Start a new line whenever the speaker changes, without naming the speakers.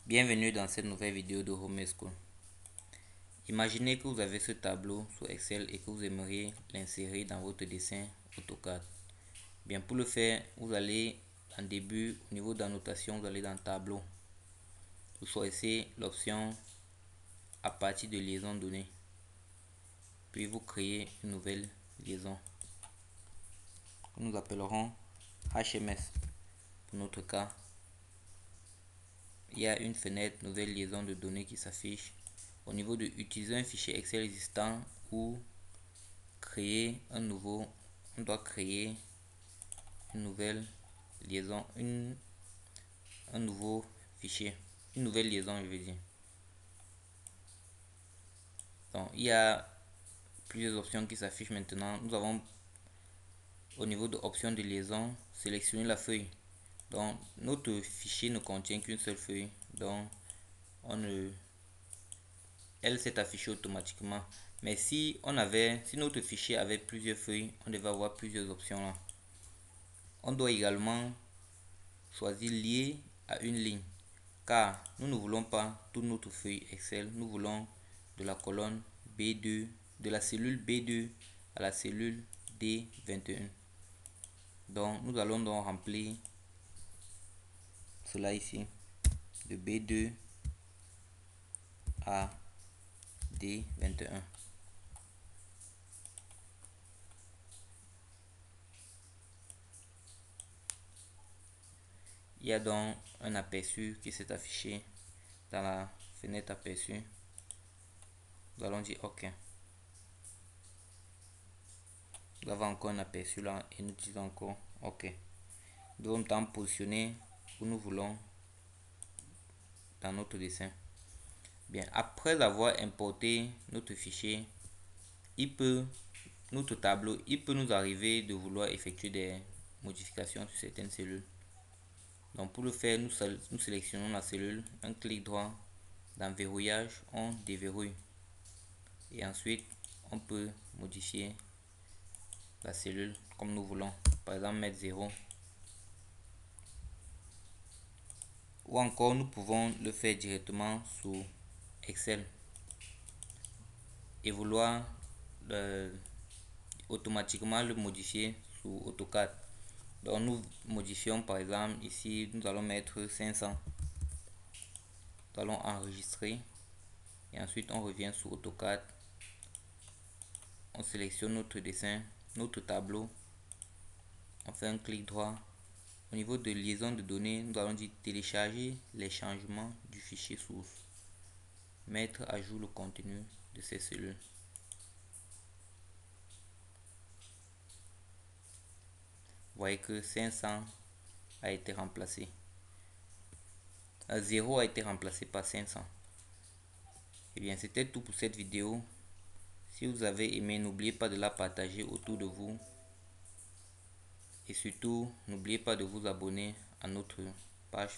Bienvenue dans cette nouvelle vidéo de Home School. Imaginez que vous avez ce tableau sur Excel et que vous aimeriez l'insérer dans votre dessin AutoCAD. Bien, pour le faire, vous allez en début, au niveau d'annotation, vous allez dans Tableau. Vous choisissez l'option à partir de liaison donnée. Puis vous créez une nouvelle liaison. Nous appellerons HMS pour notre cas. Il y a une fenêtre nouvelle liaison de données qui s'affiche. Au niveau de utiliser un fichier Excel existant ou créer un nouveau, on doit créer une nouvelle liaison, un nouveau fichier, une nouvelle liaison, je veux dire. Donc il y a plusieurs options qui s'affichent maintenant. Nous avons au niveau de options de liaison sélectionner la feuille. Donc notre fichier ne contient qu'une seule feuille, donc elle s'est affichée automatiquement. Mais si notre fichier avait plusieurs feuilles, on devait avoir plusieurs options là. On doit également choisir lier à une ligne, car nous ne voulons pas toute notre feuille Excel. Nous voulons de la colonne B2, de la cellule B2 à la cellule D21. Donc nous allons donc remplir cela ici, de B2 à D21. Il y a donc un aperçu qui s'est affiché dans la fenêtre aperçu. Nous allons dire OK. Nous avons encore un aperçu là et nous disons encore OK. Nous devons maintenant positionner où nous voulons dans notre dessin. Bien, après avoir importé notre fichier, notre tableau, il peut nous arriver de vouloir effectuer des modifications sur certaines cellules. Donc pour le faire, nous sélectionnons la cellule, un clic droit dans verrouillage, on déverrouille et ensuite on peut modifier la cellule comme nous voulons, par exemple mettre 0, ou encore nous pouvons le faire directement sur Excel et vouloir automatiquement le modifier sur AutoCAD. Donc nous modifions, par exemple ici nous allons mettre 500. Nous allons enregistrer et ensuite on revient sur AutoCAD. On sélectionne notre dessin, notre tableau, on fait un clic droit. Au niveau de liaison de données, nous allons dire télécharger les changements du fichier source, mettre à jour le contenu de ces cellules. Vous voyez que 500 a été remplacé. 0 a été remplacé par 500. Et bien, c'était tout pour cette vidéo. Si vous avez aimé, n'oubliez pas de la partager autour de vous. Et surtout, n'oubliez pas de vous abonner à notre page